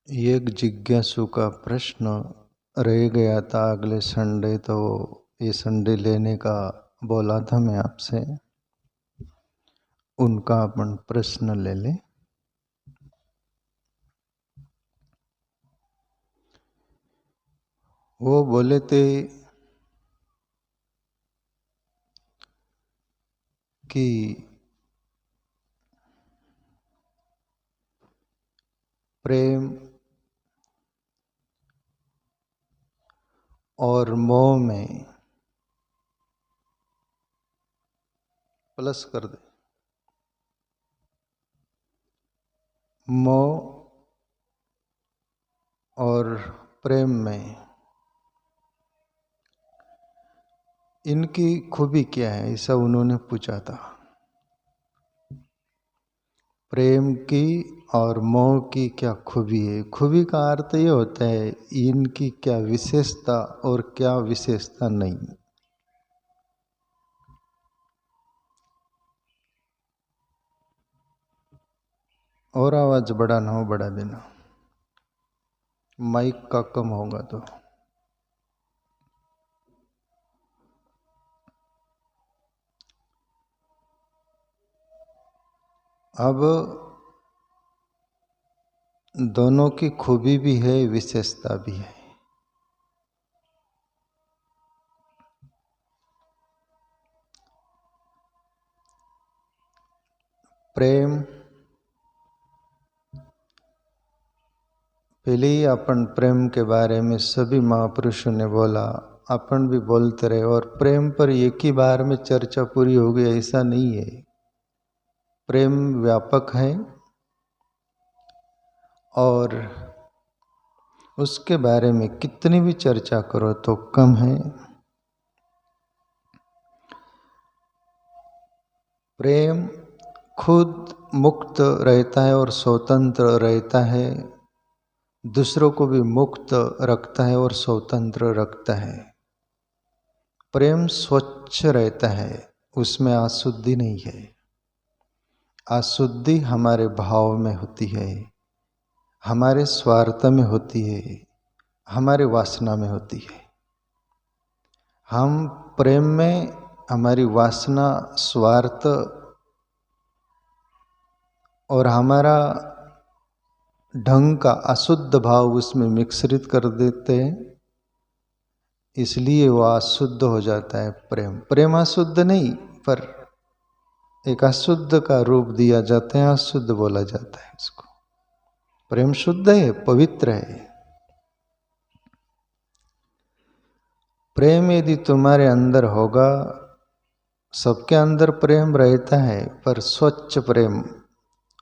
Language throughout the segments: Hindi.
एक जिज्ञासु का प्रश्न रह गया था अगले संडे, तो ये संडे लेने का बोला था मैं आपसे। उनका अपन प्रश्न ले लें। वो बोले थे कि प्रेम और मोह में प्लस कर दे, मोह और प्रेम में इनकी खूबी क्या है, ऐसा उन्होंने पूछा था। प्रेम की और मोह की क्या खूबी है? खूबी का अर्थ ये होता है इनकी क्या विशेषता और क्या विशेषता नहीं। और आवाज बढ़ाना हो बढ़ा देना, माइक का कम होगा तो। अब दोनों की खूबी भी है, विशेषता भी है। प्रेम पहले ही अपन प्रेम के बारे में सभी महापुरुषों ने बोला, अपन भी बोलते रहे, और प्रेम पर एक ही बार में चर्चा पूरी हो गई ऐसा नहीं है। प्रेम व्यापक है और उसके बारे में कितनी भी चर्चा करो तो कम है। प्रेम खुद मुक्त रहता है और स्वतंत्र रहता है, दूसरों को भी मुक्त रखता है और स्वतंत्र रखता है। प्रेम स्वच्छ रहता है, उसमें अशुद्धि नहीं है। अशुद्धि हमारे भाव में होती है, हमारे स्वार्थ में होती है, हमारे वासना में होती है। हम प्रेम में हमारी वासना, स्वार्थ और हमारा ढंग का अशुद्ध भाव उसमें मिश्रित कर देते हैं, इसलिए वह अशुद्ध हो जाता है। प्रेम अशुद्ध नहीं, पर एक अशुद्ध का रूप दिया जाता है, अशुद्ध बोला जाता है इसको। प्रेम शुद्ध है, पवित्र है। प्रेम यदि तुम्हारे अंदर होगा, सबके अंदर प्रेम रहता है, पर स्वच्छ प्रेम,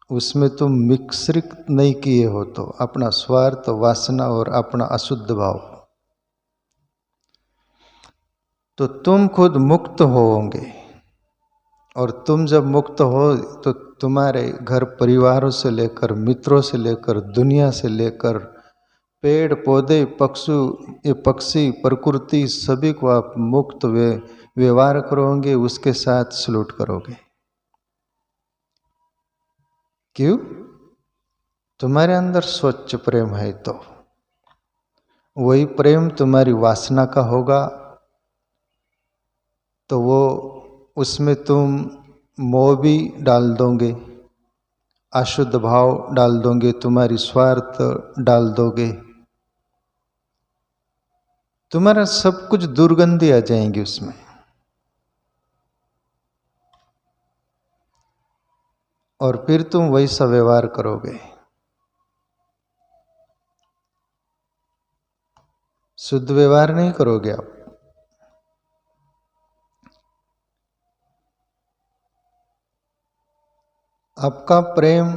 उसमें तुम मिश्रित नहीं किए हो तो अपना स्वार्थ, वासना और अपना अशुद्ध भाव, तो तुम खुद मुक्त होंगे। और तुम जब मुक्त हो तो तुम्हारे घर परिवारों से लेकर, मित्रों से लेकर, दुनिया से लेकर, पेड़ पौधे, पक्षी, प्रकृति, सभी को आप मुक्त व्यवहार करोगे, उसके साथ सलूट करोगे। क्यों? तुम्हारे अंदर स्वच्छ प्रेम है। तो वही प्रेम तुम्हारी वासना का होगा तो वो उसमें तुम मोह भी डाल दोगे, अशुद्ध भाव डाल दोगे, तुम्हारी स्वार्थ डाल दोगे, तुम्हारा सब कुछ दुर्गंधी आ जाएंगी उसमें। और फिर तुम वैसा व्यवहार करोगे, शुद्ध व्यवहार नहीं करोगे आप। आपका प्रेम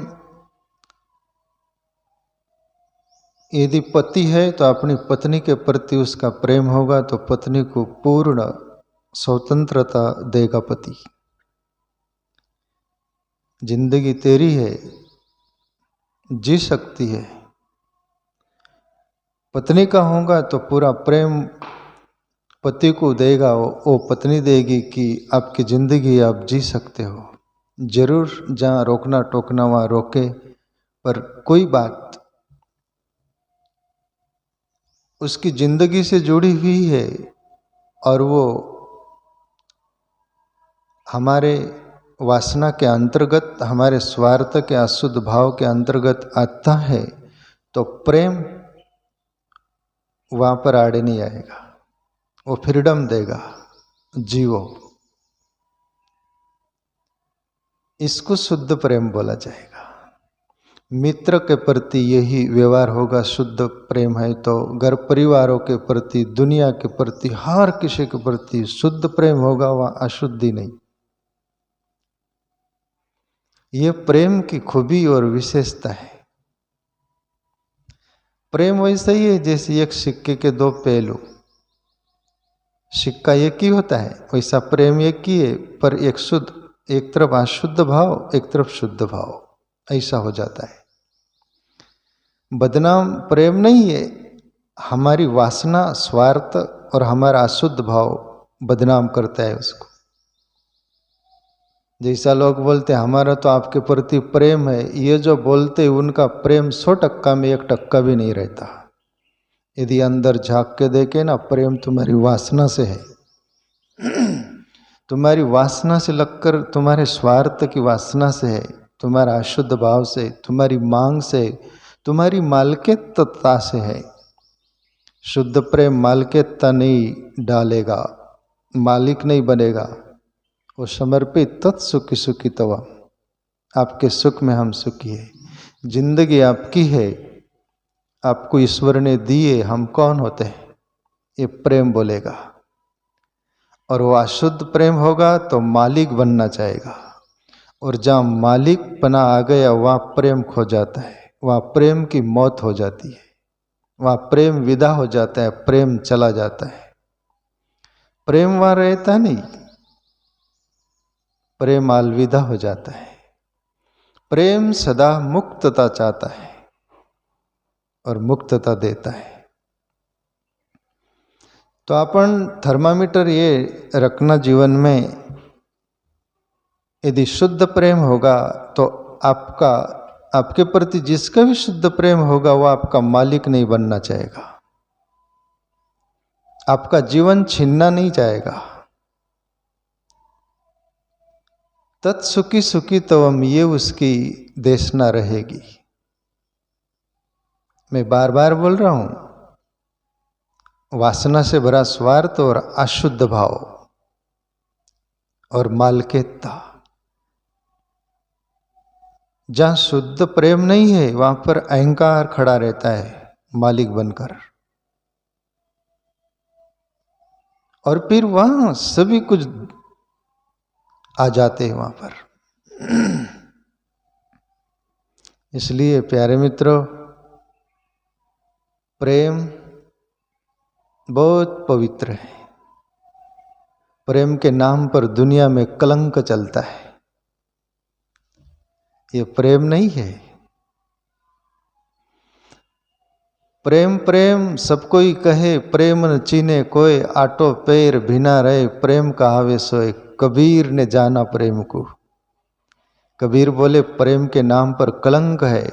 यदि पति है तो अपनी पत्नी के प्रति उसका प्रेम होगा तो पत्नी को पूर्ण स्वतंत्रता देगा पति। जिंदगी तेरी है, जी सकती है। पत्नी का होगा तो पूरा प्रेम पति को देगा, वो पत्नी देगी कि आपकी जिंदगी आप जी सकते हो। जरूर जहाँ रोकना टोकना वहाँ रोके, पर कोई बात उसकी जिंदगी से जुड़ी हुई है और वो हमारे वासना के अंतर्गत, हमारे स्वार्थ के अशुद्ध भाव के अंतर्गत आता है, तो प्रेम वहां पर आड़े नहीं आएगा, वो फ्रीडम देगा, जीवो। इसको शुद्ध प्रेम बोला जाएगा। मित्र के प्रति यही व्यवहार होगा, शुद्ध प्रेम है तो घर परिवारों के प्रति, दुनिया के प्रति, हर किसी के प्रति शुद्ध प्रेम होगा, वह अशुद्धि नहीं। ये प्रेम की खूबी और विशेषता है। प्रेम वैसा ही है जैसे एक सिक्के के दो पहलू, सिक्का एक ही होता है, वैसा प्रेम एक ही है, पर एक शुद्ध, एक तरफ अशुद्ध भाव, एक तरफ शुद्ध भाव, ऐसा हो जाता है। बदनाम प्रेम नहीं है, हमारी वासना, स्वार्थ और हमारा अशुद्ध भाव बदनाम करता है उसको। जैसा लोग बोलते हैं हमारा तो आपके प्रति प्रेम है, ये जो बोलते उनका प्रेम 100% में 1% भी नहीं रहता। यदि अंदर झांक के देखे ना, प्रेम तुम्हारी वासना से है, तुम्हारी वासना से लगकर, तुम्हारे स्वार्थ की वासना से है, तुम्हारा अशुद्ध भाव से, तुम्हारी मांग से, तुम्हारी मालकियतता से है। शुद्ध प्रेम मालकियतता नहीं डालेगा, मालिक नहीं बनेगा, वो समर्पित तत्सुखी सुखी तवा, आपके सुख में हम सुखी है, जिंदगी आपकी है, आपको ईश्वर ने दिए, हम कौन होते हैं, ये प्रेम बोलेगा। और वो अशुद्ध प्रेम होगा तो मालिक बनना चाहेगा, और जहाँ मालिक पना आ गया वहाँ प्रेम खो जाता है, वहाँ प्रेम की मौत हो जाती है, वहाँ प्रेम विदा हो जाता है, प्रेम चला जाता है। प्रेम वहाँ रहता नहीं, प्रेम अलविदा हो जाता है। प्रेम सदा मुक्तता चाहता है और मुक्तता देता है। तो अपन थर्मामीटर ये रखना जीवन में, यदि शुद्ध प्रेम होगा तो आपका, आपके प्रति जिसका भी शुद्ध प्रेम होगा वो आपका मालिक नहीं बनना चाहेगा, आपका जीवन छीनना नहीं चाहेगा। तत्सुखी सुखी तवम, ये उसकी देशना रहेगी। मैं बार बार बोल रहा हूं, वासना से भरा स्वार्थ और अशुद्ध भाव और मालकियतता, जहां शुद्ध प्रेम नहीं है वहां पर अहंकार खड़ा रहता है मालिक बनकर, और फिर वहां सभी कुछ आ जाते हैं वहां पर। इसलिए प्यारे मित्रों, प्रेम बहुत पवित्र है। प्रेम के नाम पर दुनिया में कलंक चलता है, ये प्रेम नहीं है। प्रेम प्रेम सब कोई कहे, प्रेम न चीने कोई, आटो पैर भिना रहे, प्रेम कहावे सोए, कबीर ने जाना प्रेम को। कबीर बोले प्रेम के नाम पर कलंक है।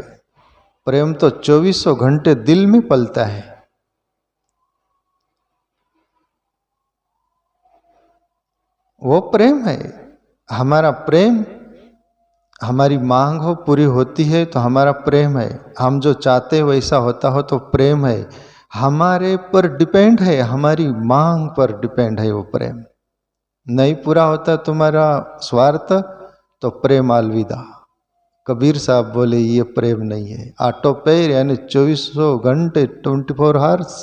प्रेम तो 2400 घंटे दिल में पलता है। वो प्रेम है। हमारा प्रेम, हमारी मांग हो पूरी होती है तो हमारा प्रेम है, हम जो चाहते वैसा होता हो तो प्रेम है। हमारे पर डिपेंड है, हमारी मांग पर डिपेंड है वो प्रेम। नहीं पूरा होता तुम्हारा स्वार्थ तो प्रेम अलविदा। कबीर साहब बोले ये प्रेम नहीं है। ऑटो पैर यानी 2400 घंटे 24 आवर्स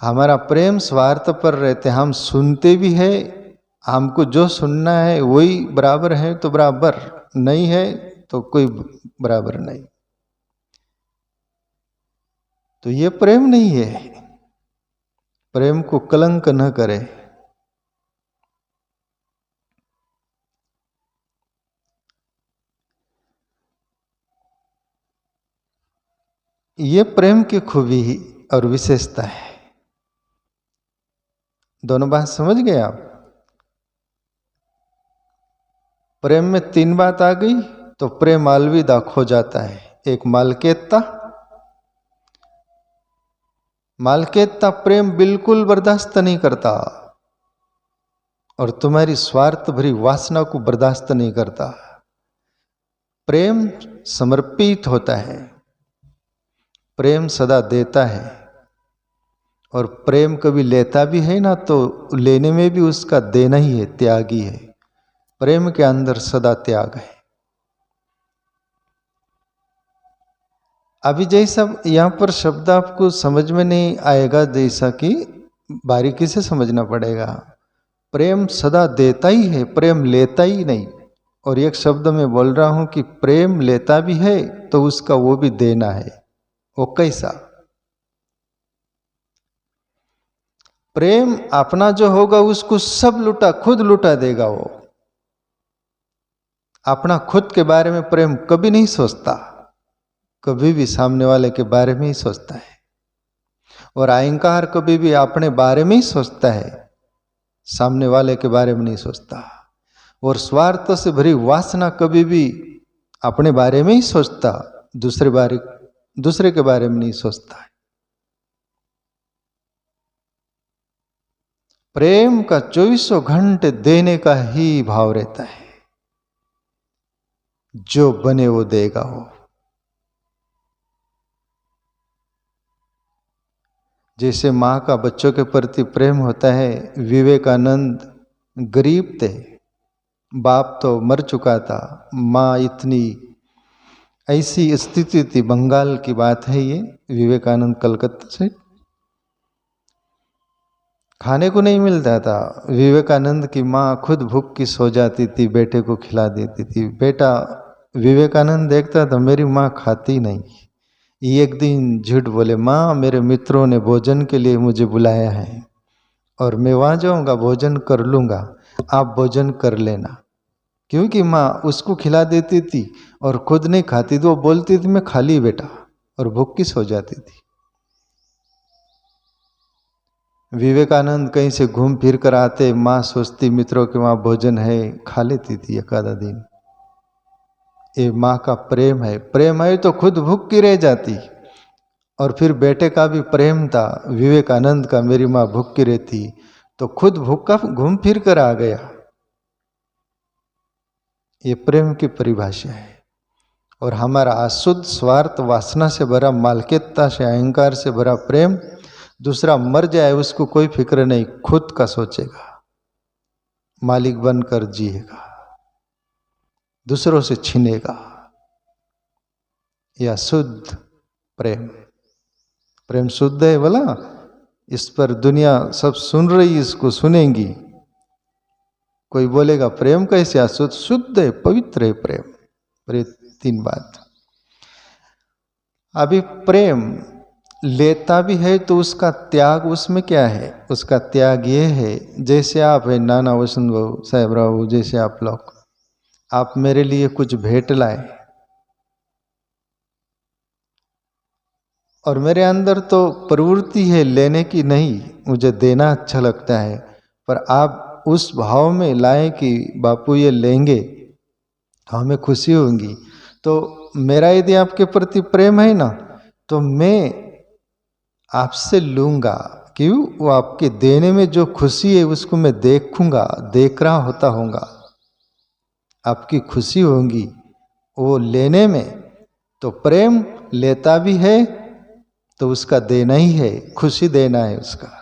हमारा प्रेम स्वार्थ पर रहते। हम सुनते भी है, हमको जो सुनना है वही बराबर है तो बराबर, नहीं है तो कोई बराबर नहीं। तो ये प्रेम नहीं है। प्रेम को कलंक न करे। ये प्रेम की खूबी और विशेषता है। दोनों बात समझ गए आप? प्रेम में 3 बात आ गई तो प्रेम अलविदा खो जाता है। एक मालकियतता, मालकियता प्रेम बिल्कुल बर्दाश्त नहीं करता और तुम्हारी स्वार्थ भरी वासना को बर्दाश्त नहीं करता। प्रेम समर्पित होता है, प्रेम सदा देता है, और प्रेम कभी लेता भी है ना तो लेने में भी उसका देना ही है, त्यागी है। प्रेम के अंदर सदा त्याग है। अभी जैसा यहाँ पर शब्द आपको समझ में नहीं आएगा, जैसा कि बारीकी से समझना पड़ेगा। प्रेम सदा देता ही है, प्रेम लेता ही नहीं। और एक शब्द में बोल रहा हूं कि प्रेम लेता भी है तो उसका वो भी देना है। वो कैसा? प्रेम अपना जो होगा उसको सब खुद लुटा देगा। वो अपना खुद के बारे में प्रेम कभी नहीं सोचता, कभी भी सामने वाले के बारे में ही सोचता है। और अहंकार कभी भी अपने बारे में ही सोचता है, सामने वाले के बारे में नहीं सोचता। और स्वार्थ से भरी वासना कभी भी अपने बारे में ही सोचता, दूसरे के बारे में नहीं सोचता है। प्रेम का 24 घंटे देने का ही भाव रहता है। जो बने वो देगा। वो जैसे माँ का बच्चों के प्रति प्रेम होता है। विवेकानंद गरीब थे, बाप तो मर चुका था, माँ इतनी ऐसी स्थिति थी। बंगाल की बात है ये। विवेकानंद कलकत्ता से, खाने को नहीं मिलता था। विवेकानंद की माँ खुद भूख की सो जाती थी, बेटे को खिला देती थी। बेटा विवेकानंद देखता था मेरी माँ खाती नहीं। एक दिन झूठ बोले, माँ मेरे मित्रों ने भोजन के लिए मुझे बुलाया है और मैं वहाँ जाऊँगा, भोजन कर लूँगा, आप भोजन कर लेना। क्योंकि माँ उसको खिला देती थी और खुद नहीं खाती थी। वो बोलती थी मैं खा ली बेटा, और भूख की सो जाती थी। विवेकानंद कहीं से घूम फिर कर आते, माँ सोचती मित्रों के वहाँ भोजन है, खा लेती थी एक आधा दिन। ये माँ का प्रेम है। प्रेम है तो खुद भूख की रह जाती। और फिर बेटे का भी प्रेम था विवेकानंद का, मेरी माँ भूख की रहती तो खुद भूखा घूम फिर कर आ गया। ये प्रेम की परिभाषा है। और हमारा अशुद्ध स्वार्थ वासना से भरा, मालकियता से अहंकार से भरा प्रेम, दूसरा मर जाए उसको कोई फिक्र नहीं, खुद का सोचेगा, मालिक बनकर जिएगा, दूसरों से छीनेगा। यह शुद्ध प्रेम। प्रेम शुद्ध है बोला, इस पर दुनिया सब सुन रही, इसको सुनेंगी। कोई बोलेगा प्रेम कैसे अशुद्ध? शुद्ध है, पवित्र है प्रेम। पर ये 3 बात। अभी प्रेम लेता भी है तो उसका त्याग उसमें क्या है? उसका त्याग ये है, जैसे आप है नाना वसंत बाबू, साहेब राव, जैसे आप लोग, आप मेरे लिए कुछ भेंट लाए और मेरे अंदर तो प्रवृत्ति है लेने की नहीं, मुझे देना अच्छा लगता है, पर आप उस भाव में लाए कि बापू ये लेंगे तो हमें खुशी होगी। तो मेरा यदि आपके प्रति प्रेम है ना, तो मैं आपसे लूँगा। क्यों? वो आपके देने में जो खुशी है उसको मैं देखूंगा, देख रहा होता होगा, आपकी खुशी होगी वो लेने में। तो प्रेम लेता भी है तो उसका देना ही है, खुशी देना है उसका।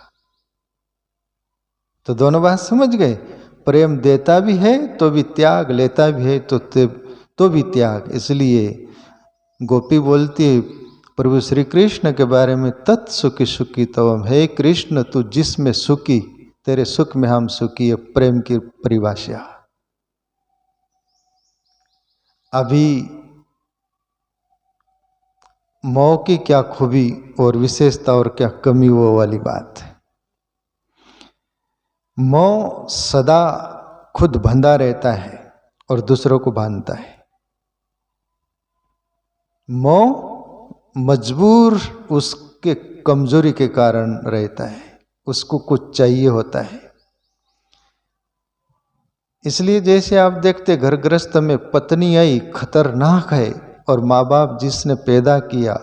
तो दोनों बात समझ गए। प्रेम देता भी है तो भी त्याग, लेता भी है तो भी त्याग। इसलिए गोपी बोलती है प्रभु श्री कृष्ण के बारे में, तत्सुखी सुखी तवम, हे कृष्ण तू जिसमें सुखी, तेरे सुख में हम सुखी। है प्रेम की परिभाषा। अभी मोह की क्या खूबी और विशेषता और क्या कमी, वो वाली बात है। मोह सदा खुद बंधा रहता है और दूसरों को बांधता है। मोह मजबूर उसके कमजोरी के कारण रहता है, उसको कुछ चाहिए होता है। इसलिए जैसे आप देखते घर गृहस्थ में पत्नी आई खतरनाक है और माँ बाप जिसने पैदा किया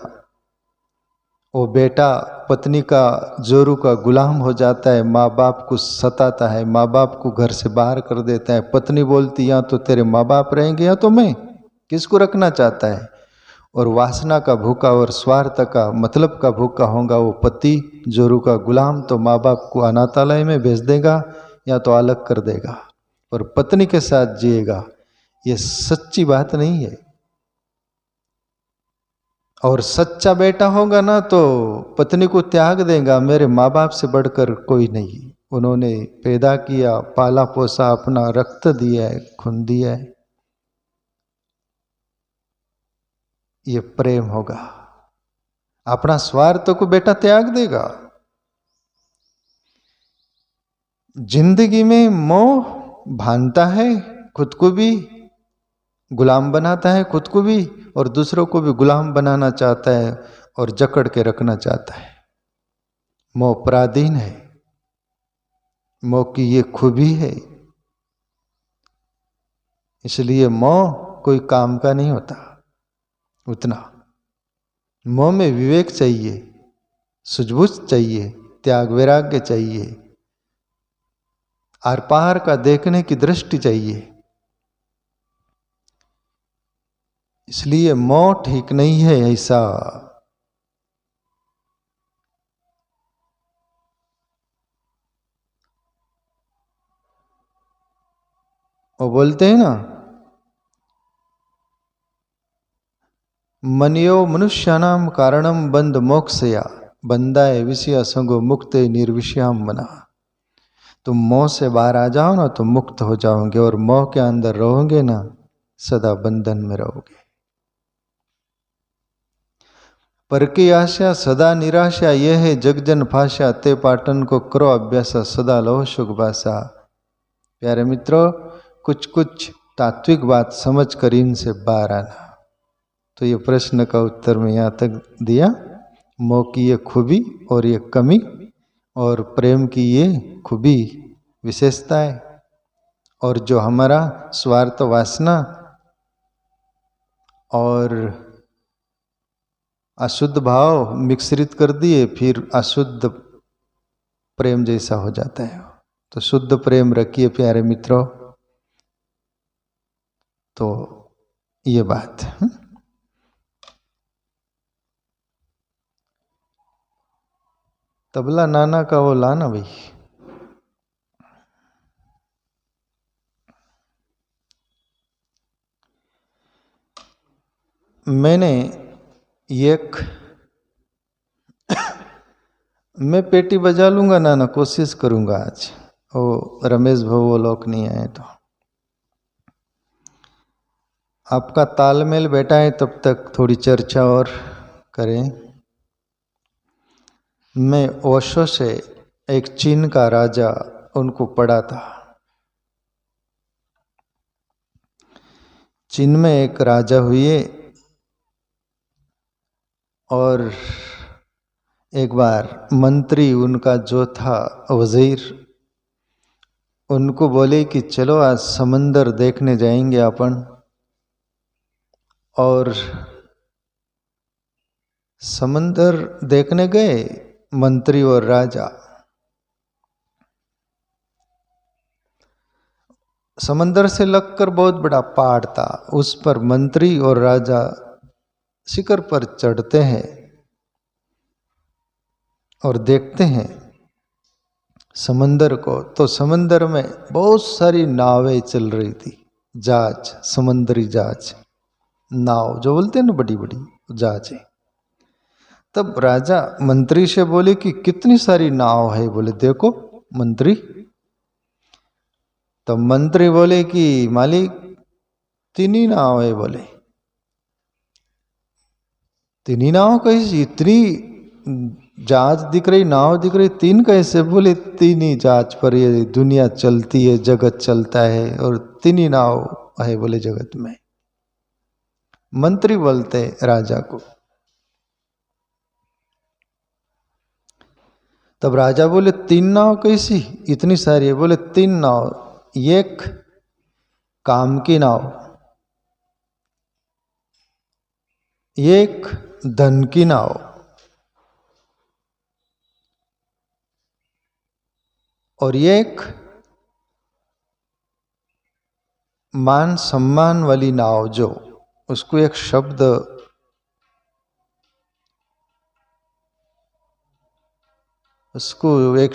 वो बेटा पत्नी का जोरू का गुलाम हो जाता है, माँ बाप को सताता है, माँ बाप को घर से बाहर कर देता है। पत्नी बोलती या तो तेरे माँ बाप रहेंगे या तो मैं, किसको रखना चाहता है। और वासना का भूखा और स्वार्थ का मतलब का भूखा होगा वो पति जोरू का गुलाम, तो माँ बाप को अनाथालय में भेज देगा या तो अलग कर देगा और पत्नी के साथ जिएगा। ये सच्ची बात नहीं है। और सच्चा बेटा होगा ना तो पत्नी को त्याग देगा, मेरे माँ बाप से बढ़कर कोई नहीं, उन्होंने पैदा किया, पाला पोसा, अपना रक्त दिया है, खून दिया है। ये प्रेम होगा। अपना स्वार्थ को बेटा त्याग देगा। जिंदगी में मोह भानता है, खुद को भी गुलाम बनाता है, खुद को भी और दूसरों को भी गुलाम बनाना चाहता है और जकड़ के रखना चाहता है। मोह पराधीन है, मोह की ये खूबी है। इसलिए मोह कोई काम का नहीं होता उतना। मोह में विवेक चाहिए, सूझबूझ चाहिए, त्याग वैराग्य चाहिए, आर पार का देखने की दृष्टि चाहिए। इसलिए मोह ठीक नहीं है ऐसा। वो बोलते हैं ना, मनियो मनुष्यानाम कारणम बंध मोक्षया बंदाए विषय संगो मुक्त निर्विषयाम मना। तुम मोह से बाहर आ जाओ ना तो मुक्त हो जाओगे, और मोह के अंदर रहोगे ना सदा बंधन में रहोगे। पर की आशा सदा निराशा, यह है जगजन फाशा, ते पाटन को करो अभ्यास, सदा लो सुख बासा। प्यारे मित्रों, कुछ कुछ तात्विक बात समझ कर इनसे बाहर आना। तो ये प्रश्न का उत्तर मैं यहाँ तक दिया। मोह की ये खूबी और ये कमी, और प्रेम की ये खूबी विशेषता है। और जो हमारा स्वार्थ वासना और अशुद्ध भाव मिश्रित कर दिए, फिर अशुद्ध प्रेम जैसा हो जाता है। तो शुद्ध प्रेम रखिए प्यारे मित्रों। तो ये बात तबला नाना का वो लाना भाई। मैंने एक मैं पेटी बजा लूंगा नाना, कोशिश करूंगा आज। वो रमेश भाऊ वो लोग नहीं आए तो आपका तालमेल बैठा है, तब तक थोड़ी चर्चा और करें। मैं ओशो से एक चीन का राजा उनको पढ़ा था। चीन में एक राजा हुए और एक बार मंत्री उनका जो था वजीर, उनको बोले कि चलो आज समंदर देखने जाएंगे अपन। और समंदर देखने गए मंत्री और राजा। समंदर से लगकर बहुत बड़ा पहाड़ था, उस पर मंत्री और राजा शिखर पर चढ़ते हैं और देखते हैं समंदर को। तो समंदर में बहुत सारी नावें चल रही थी, जहाज, समुद्री जहाज, नाव जो बोलते हैं ना, बड़ी बड़ी जहाजें। तब राजा मंत्री से बोले कि कितनी सारी नाव है। बोले देखो मंत्री। तो मंत्री बोले कि मालिक 3 ही नाव है। बोले 3 ही नाव कैसी, इतनी जहाज दिख रही, नाव दिख रही, 3 कैसे? बोले 3 ही जहाज पर ये दुनिया चलती है, जगत चलता है, और 3 ही नाव है बोले जगत में। मंत्री बोलते राजा को। तब राजा बोले 3 नाव कैसी, इतनी सारी है? बोले 3 नाव, एक काम की नाव, एक धन की नाव, और ये एक मान सम्मान वाली नाव, जो उसको एक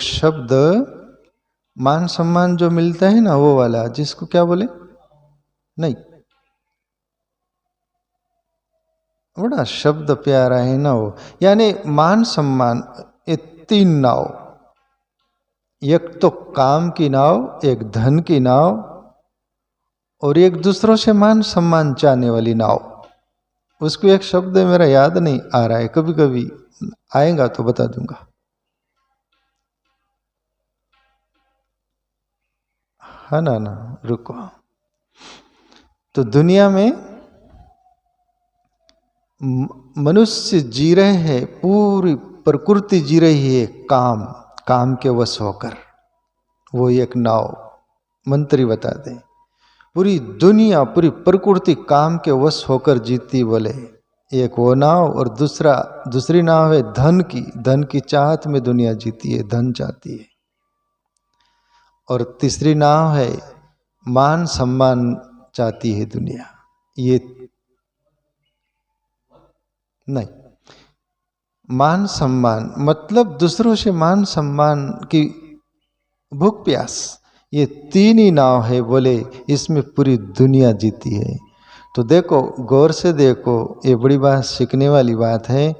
शब्द, मान सम्मान जो मिलता है ना, वो वाला, जिसको क्या बोले, नहीं, बड़ा शब्द प्यारा है ना वो, यानी मान सम्मान, ये तीन नाव, एक तो काम की नाव, एक धन की नाव, और एक दूसरों से मान सम्मान चाहने वाली नाव। उसको एक शब्द मेरा याद नहीं आ रहा है, कभी कभी आएगा तो बता दूंगा। है ना, रुको। तो दुनिया में मनुष्य जी रहे हैं, पूरी प्रकृति जी रही है काम के वश होकर। वो एक नाव, मंत्री बताते हैं, पूरी दुनिया, पूरी प्रकृति काम के वश होकर जीती, बोले एक वो नाव। और दूसरी नाव है धन की चाहत में दुनिया जीती है, धन चाहती है। और तीसरी नाव है मान सम्मान चाहती है दुनिया। ये नहीं, मान सम्मान मतलब दूसरों से मान सम्मान की भूख प्यास, ये तीन ही नाव है, बोले इसमें पूरी दुनिया जीती है। तो देखो, गौर से देखो, ये बड़ी बात, सीखने वाली बात है।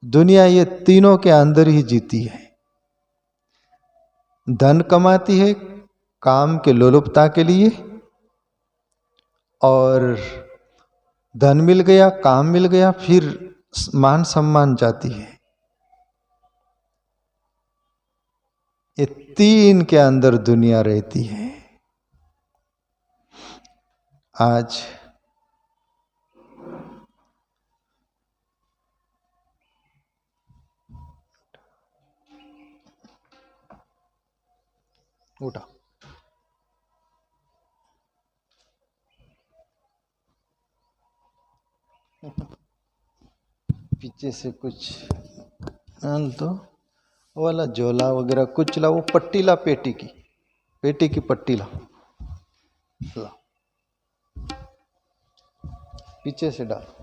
दुनिया ये तीनों के अंदर ही जीती है। धन कमाती है काम के लोलुपता के लिए, और धन मिल गया, काम मिल गया, फिर मान सम्मान चाहती है। ये तीन के अंदर दुनिया रहती है। आज उठा, पीछे से कुछ तो वाला झोला वगैरह कुछ ला, वो पट्टी ला, पेटी की पट्टी ला, पीछे से डाल।